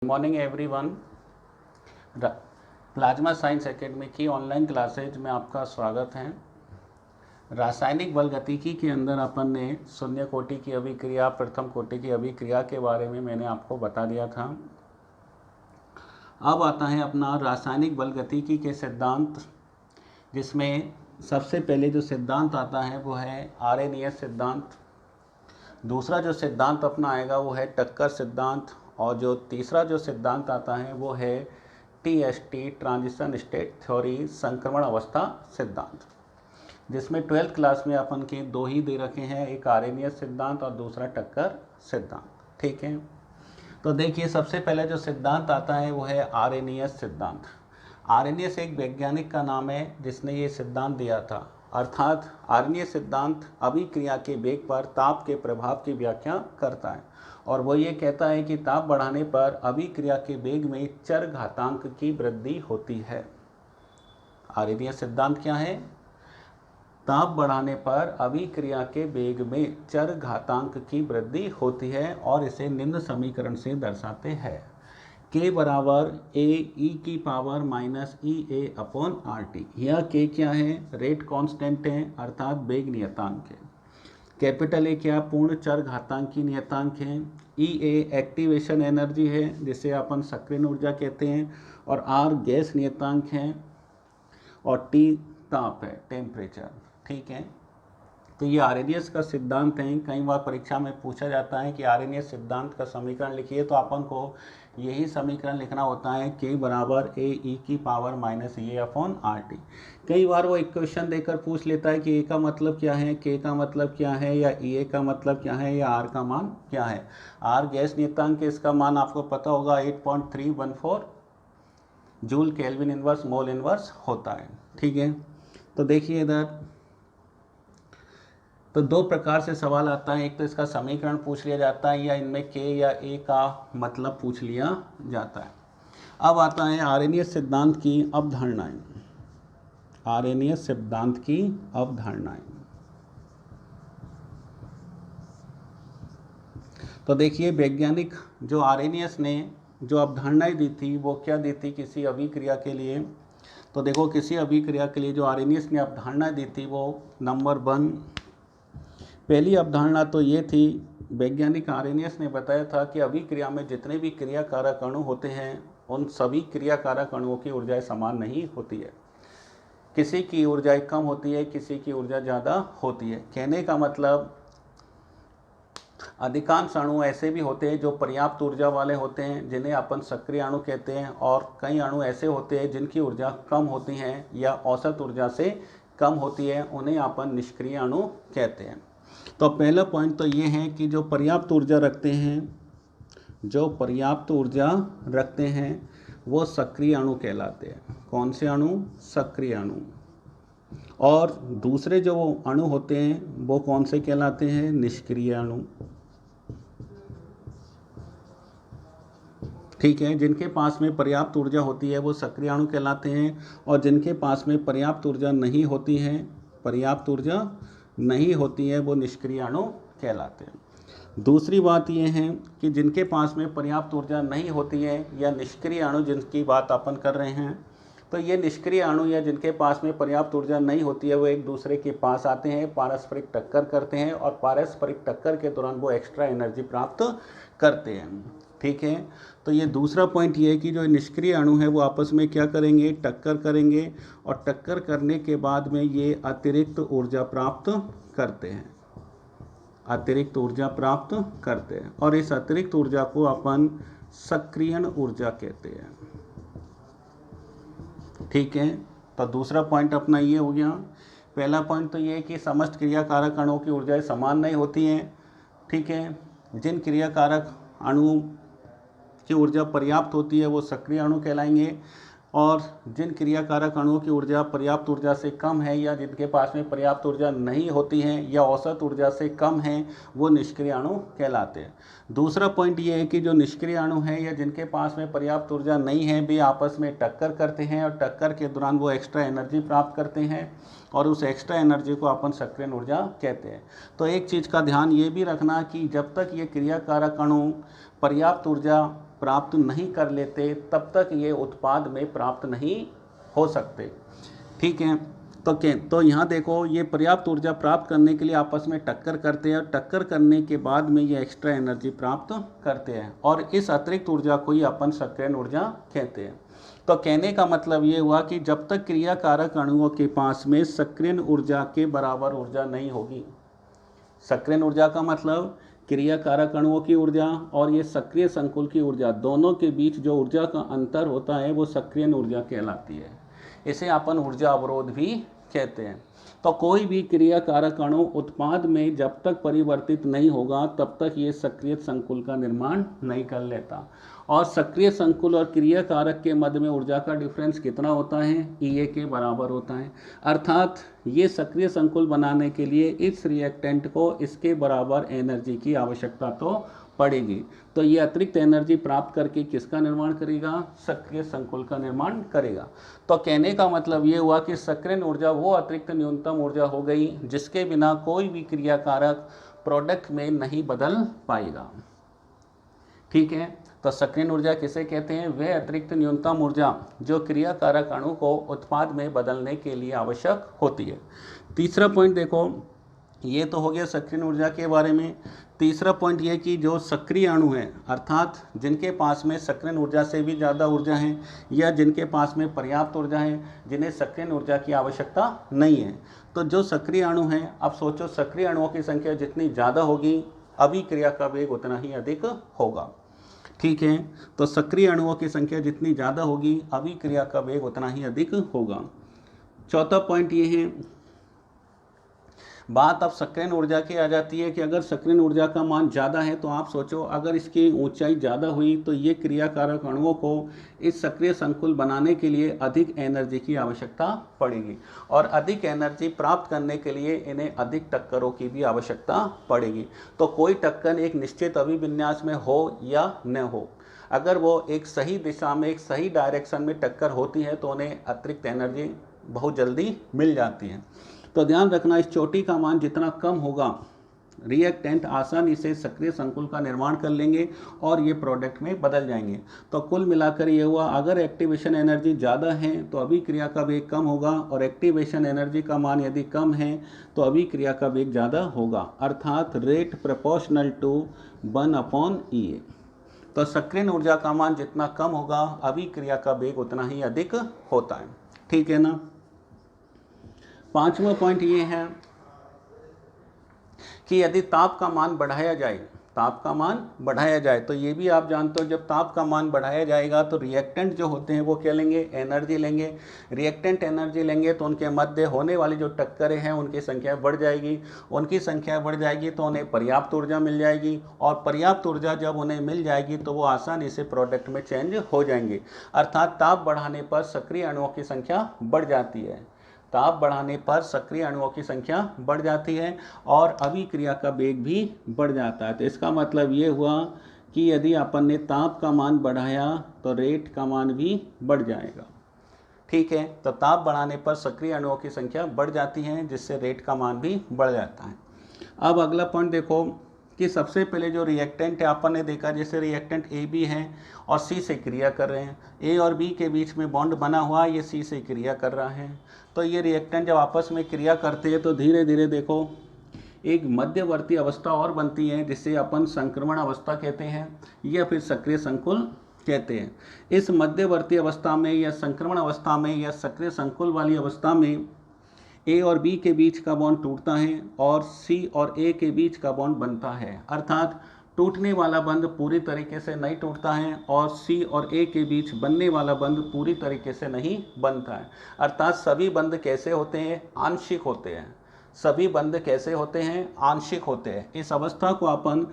Morning everyone. Plasma science academy की online classes में आपका स्वागत है। रासायनिक बल गतिकी के अंदर अपन ने शून्य कोटि की अभिक्रिया, प्रथम कोटि की अभिक्रिया के बारे में मैंने आपको बता दिया था। अब आता है अपना रासायनिक बल गतिकी के सिद्धांत, जिसमें सबसे पहले जो सिद्धांत आता है वो है आरएनएस सिद्धांत। दूसरा जो सिद्धांत अपना आएगा वो है टक्कर सिद्धांत, और जो तीसरा जो सिद्धांत आता है वो है टीएसटी ट्रांजिशन स्टेट थ्योरी, संक्रमण अवस्था सिद्धांत, जिसमें 12th क्लास में अपन के दो ही दे रखे हैं, एक आरएनएस सिद्धांत और दूसरा टक्कर सिद्धांत। ठीक है, तो देखिए सबसे पहले जो सिद्धांत आता है वो है आरएनएस सिद्धांत। आरएनएस एक वैज्ञानिक का नाम है जिसने ये सिद्धांत दिया था, अर्थात आरएनएस सिद्धांत अभिक्रिया के वेग पर ताप के प्रभाव की व्याख्या करता है, और वो ये कहता है कि ताप बढ़ाने पर अभिक्रिया के वेग में चरघातांक की वृद्धि होती है। आरएनएस सिद्धांत क्या है? ताप बढ़ाने पर अभिक्रिया के वेग में चरघातांक की वृद्धि होती है, और इसे निम्न समीकरण से दर्शाते हैं। k बराबर ए ई की पावर माइनस ई ए अपॉन आर टी। यह k क्या है? रेट कांस्टेंट है, अर्थात वेग नियतांक है। कैपिटल ए क्या? पूर्ण चर घातांक की नियतांक है। ई ए एक्टिवेशन एनर्जी है, जिसे अपन सक्रिय ऊर्जा कहते हैं, और आर गैस नियतांक है, और टी ताप है, टेम्परेचर। ठीक है, तो ये आरएनएस का सिद्धांत है। कई बार परीक्षा में पूछा जाता है कि आरएनएस सिद्धांत का समीकरण लिखिए, तो अपन को यही समीकरण लिखना होता है, k बराबर ए ई की पावर माइनस ए अपॉन आर टी। कई बार वो इक्वेशन देकर पूछ लेता है कि a का मतलब क्या है, k का मतलब क्या है, या ए का मतलब क्या है, या r का मान क्या है। r गैस नियतांक, इसका मान आपको पता होगा 8.314 joule kelvin inverse mole inverse होता है। ठीक है, तो देखिए इधर तो दो प्रकार से सवाल आता है, एक तो इसका समीकरण पूछ लिया जाता है, या इनमें k या a का मतलब पूछ लिया जाता है। अब आता है आरएनएस सिद्धांत की अवधारणाएं। आरएनएस सिद्धांत की अवधारणाएं, तो देखिए वैज्ञानिक जो आरएनएस ने जो अवधारणाएं दी थी वो क्या दी थी किसी अभिक्रिया के लिए। तो देखो किसी अभिक्रिया के लिए जो आरएनएस ने अवधारणाएं दी थी वो नंबर 1, पहली अवधारणा तो ये थी, वैज्ञानिक आरएनएस ने बताया था कि अभिक्रिया में जितने भी क्रियाकारक अणु होते हैं उन सभी क्रियाकारक अणुओं की ऊर्जाएं समान नहीं होती है। किसी की ऊर्जाएं कम होती है, किसी की ऊर्जा ज़्यादा होती है। कहने का मतलब अधिकांश अणु ऐसे भी होते हैं जो पर्याप्त ऊर्जा वाले होते हैं, जिन्हें अपन सक्रिय अणु कहते हैं, और कई अणु ऐसे होते हैं जिनकी ऊर्जा कम होती हैं या औसत ऊर्जा से कम होती है, उन्हें अपन निष्क्रिय अणु कहते हैं। तो पहला पॉइंट तो ये है कि जो पर्याप्त ऊर्जा रखते हैं, जो पर्याप्त ऊर्जा रखते हैं वो सक्रिय अणु कहलाते हैं। कौन से अणु? सक्रिय अणु। और दूसरे जो अणु होते हैं वो कौन से कहलाते हैं? निष्क्रिय अणु। ठीक है, जिनके पास में पर्याप्त ऊर्जा होती है वो सक्रिय अणु कहलाते हैं, और जिनके पास में पर्याप्त ऊर्जा नहीं होती है, पर्याप्त ऊर्जा नहीं होती है, वो निष्क्रिय अणु कहलाते हैं। दूसरी बात यह है कि जिनके पास में पर्याप्त ऊर्जा नहीं होती है, या निष्क्रिय अणु जिनकी बात अपन कर रहे हैं, तो ये निष्क्रिय अणु या जिनके पास में पर्याप्त ऊर्जा नहीं होती है वो एक दूसरे के पास आते हैं, पारस्परिक टक्कर करते हैं, और पारस्परिक टक्कर के दौरान वो एक्स्ट्रा एनर्जी प्राप्त करते हैं। ठीक है, तो ये दूसरा पॉइंट ये है कि जो निष्क्रिय अणु है वो आपस में क्या करेंगे? टक्कर करेंगे, और टक्कर करने के बाद में ये अतिरिक्त ऊर्जा प्राप्त करते हैं, अतिरिक्त ऊर्जा प्राप्त करते हैं, और इस अतिरिक्त ऊर्जा को अपन सक्रियण ऊर्जा कहते हैं। ठीक है, तो दूसरा पॉइंट अपना ये हो गया। पहला पॉइंट तो ये है कि समस्त क्रियाकारक अणुओं की ऊर्जाएं समान नहीं होती हैं। ठीक है, जिन क्रियाकारक अणुओं की ऊर्जा पर्याप्त होती है वो सक्रिय अणु कहलाएंगे, और जिन क्रियाकारक अणुओं की ऊर्जा पर्याप्त ऊर्जा से कम है, या जिनके पास में पर्याप्त ऊर्जा नहीं होती है या औसत ऊर्जा से कम है, वो निष्क्रिय अणु कहलाते हैं। दूसरा पॉइंट ये है कि जो निष्क्रिय अणु है या जिनके पास में पर्याप्त ऊर्जा नहीं है, वे आपस में टक्कर करते हैं, और टक्कर के दौरान वो एक्स्ट्रा एनर्जी प्राप्त करते हैं, और उस एक्स्ट्रा एनर्जी को अपन सक्रियण ऊर्जा कहते हैं। तो एक चीज़ का ध्यान ये भी रखना कि जब तक ये क्रियाकारक अणु पर्याप्त ऊर्जा प्राप्त नहीं कर लेते तब तक ये उत्पाद में प्राप्त नहीं हो सकते। ठीक है, तो यहाँ देखो ये पर्याप्त ऊर्जा प्राप्त करने के लिए आपस में टक्कर करते हैं और टक्कर करने के बाद में ये एक्स्ट्रा एनर्जी प्राप्त करते हैं और इस अतिरिक्त ऊर्जा को ही अपन सक्रियण ऊर्जा कहते हैं। तो कहने का मतलब ये हुआ कि जब तक क्रियाकारक अणुओं के पास में सक्रियण ऊर्जा के बराबर ऊर्जा नहीं होगी, सक्रियण ऊर्जा का मतलब क्रियाकारक अणुओं की ऊर्जा और ये सक्रिय संकुल की ऊर्जा, दोनों के बीच जो ऊर्जा का अंतर होता है वो सक्रियण ऊर्जा कहलाती है। इसे अपन ऊर्जा अवरोध भी कहते हैं। तो कोई भी क्रियाकारक अणु उत्पाद में जब तक परिवर्तित नहीं होगा तब तक ये सक्रिय संकुल का निर्माण नहीं कर लेता। और सक्रिय संकुल और क्रियाकारक के मध्य में ऊर्जा का डिफरेंस कितना होता है? EA के बराबर होता है। अर्थात ये सक्रिय संकुल बनाने के लिए इस रिएक्टेंट को इसके बराबर एनर्जी की आवश्यकता तो पड़ेगी। तो ये अतिरिक्त एनर्जी प्राप्त करके किसका निर्माण करेगा? सक्रिय संकुल का निर्माण करेगा। तो कहने का मतलब ये हुआ कि सक्रियण ऊर्जा वो अतिरिक्त न्यूनतम ऊर्जा हो गई जिसके बिना कोई भी क्रियाकारक प्रोडक्ट में नहीं बदल पाएगा। ठीक है, तो सक्रियण ऊर्जा किसे कहते हैं? वे अतिरिक्त न्यूनतम ऊर्जा जो क्रियाकारक अणु को उत्पाद में बदलने के लिए आवश्यक होती है। तीसरा पॉइंट देखो, ये तो हो गया सक्रियण ऊर्जा के बारे में। तीसरा पॉइंट ये कि जो सक्रिय अणु हैं अर्थात जिनके पास में सक्रियण ऊर्जा से भी ज़्यादा ऊर्जा है या जिनके पास में पर्याप्त ऊर्जा है, जिन्हें सक्रियण ऊर्जा की आवश्यकता नहीं है, तो जो सक्रिय अणु हैं, अब सोचो सक्रिय अणुओं की संख्या जितनी ज़्यादा होगी अभिक्रिया का वेग उतना ही अधिक होगा। ठीक है, तो सक्रिय अणुओं की संख्या जितनी ज़्यादा होगी अभिक्रिया का वेग उतना ही अधिक होगा। चौथा पॉइंट ये है, बात अब सक्रियण ऊर्जा की आ जाती है कि अगर सक्रियण ऊर्जा का मान ज़्यादा है तो आप सोचो अगर इसकी ऊंचाई ज़्यादा हुई तो ये क्रियाकारक अणुओं को इस सक्रिय संकुल बनाने के लिए अधिक एनर्जी की आवश्यकता पड़ेगी और अधिक एनर्जी प्राप्त करने के लिए इन्हें अधिक टक्करों की भी आवश्यकता पड़ेगी। तो कोई टक्कर एक निश्चित अभिविन्यास में हो या न हो, अगर वो एक सही दिशा में एक सही डायरेक्शन में टक्कर होती है तो उन्हें अतिरिक्त एनर्जी बहुत जल्दी मिल जाती है। तो ध्यान रखना, इस चोटी का मान जितना कम होगा रिएक्टेंट आसानी से सक्रिय संकुल का निर्माण कर लेंगे और ये प्रोडक्ट में बदल जाएंगे। तो कुल मिलाकर ये हुआ, अगर एक्टिवेशन एनर्जी ज़्यादा है तो अभिक्रिया का वेग कम होगा और एक्टिवेशन एनर्जी का मान यदि कम है तो अभिक्रिया का वेग ज़्यादा होगा, अर्थात रेट प्रोपोर्शनल टू 1/EA। तो सक्रियण ऊर्जा का मान जितना कम होगा अभिक्रिया का वेग उतना ही अधिक होता है। ठीक है ना। पांचवा पॉइंट ये है कि यदि ताप का मान बढ़ाया जाए, ताप का मान बढ़ाया जाए तो ये भी आप जानते हो जब ताप का मान बढ़ाया जाएगा तो रिएक्टेंट जो होते हैं वो क्या लेंगे? एनर्जी लेंगे। रिएक्टेंट एनर्जी लेंगे तो उनके मध्य होने वाली जो टक्करें हैं उनकी संख्या बढ़ जाएगी, उनकी संख्या बढ़ जाएगी तो उन्हें पर्याप्त ऊर्जा मिल जाएगी और पर्याप्त ऊर्जा जब उन्हें मिल जाएगी तो वो आसानी से प्रोडक्ट में चेंज हो जाएंगे। अर्थात ताप बढ़ाने पर सक्रिय अणुओं की संख्या बढ़ जाती है, ताप बढ़ाने पर सक्रिय अणुओं की संख्या बढ़ जाती है और अभिक्रिया का वेग भी बढ़ जाता है। तो इसका मतलब ये हुआ कि यदि अपन ने ताप का मान बढ़ाया तो रेट का मान भी बढ़ जाएगा। ठीक है, तो ताप बढ़ाने पर सक्रिय अणुओं की संख्या बढ़ जाती है जिससे रेट का मान भी बढ़ जाता है। अब अगला पॉइंट देखो कि सबसे पहले जो रिएक्टेंट है अपन ने देखा, जैसे रिएक्टेंट AB है और C से क्रिया कर रहे हैं, A और B के बीच में बॉन्ड बना हुआ, ये C से क्रिया कर रहा है। तो ये रिएक्टेंट जब आपस में क्रिया करते हैं तो धीरे धीरे देखो एक मध्यवर्ती अवस्था और बनती है जिसे अपन संक्रमण अवस्था कहते हैं या फिर सक्रिय संकुल कहते हैं। इस मध्यवर्ती अवस्था में या संक्रमण अवस्था में या सक्रिय संकुल वाली अवस्था में A और B के बीच का बॉन्ड टूटता है और C और A के बीच का बॉन्ड बनता है। अर्थात टूटने वाला बंध पूरी तरीके से नहीं टूटता है और C और A के बीच बनने वाला बंध पूरी तरीके से नहीं बनता है। अर्थात सभी बंध कैसे होते हैं? आंशिक होते हैं। सभी बंध कैसे होते हैं? आंशिक होते हैं। इस अवस्था को अपन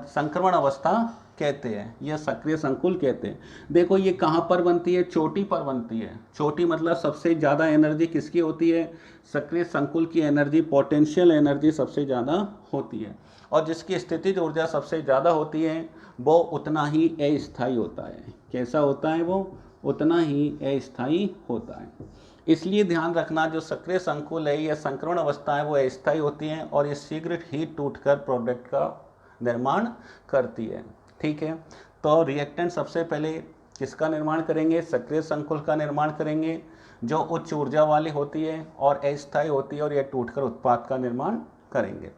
संक्रमण अवस्था कहते हैं या सक्रिय संकुल कहते हैं। देखो ये कहाँ पर बनती है? चोटी पर बनती है। चोटी मतलब सबसे ज़्यादा एनर्जी किसकी होती है? सक्रिय संकुल की एनर्जी, पोटेंशियल एनर्जी सबसे ज़्यादा होती है और जिसकी स्थितिज ऊर्जा सबसे ज़्यादा होती है वो उतना ही अस्थायी होता है। कैसा होता है वो? उतना ही अस्थायी होता है। इसलिए ध्यान रखना जो सक्रिय संकुल है या संक्रमण अवस्था है वो अस्थायी होती हैं और ये शीघ्र ही टूटकर प्रोडक्ट का निर्माण करती है। ठीक है, तो रिएक्टेंट सबसे पहले किसका निर्माण करेंगे, सक्रिय संकुल का निर्माण करेंगे जो उच्च ऊर्जा वाली होती है और अस्थायी होती है और यह टूटकर उत्पाद का निर्माण करेंगे।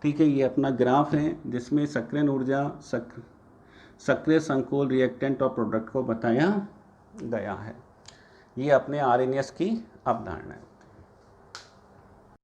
ठीक है, ये अपना ग्राफ है जिसमें सक्रिय ऊर्जा, सक्रिय संकुल, रिएक्टेंट और प्रोडक्ट को बताया गया है। ये अपने आरएनएस की अवधारणा है।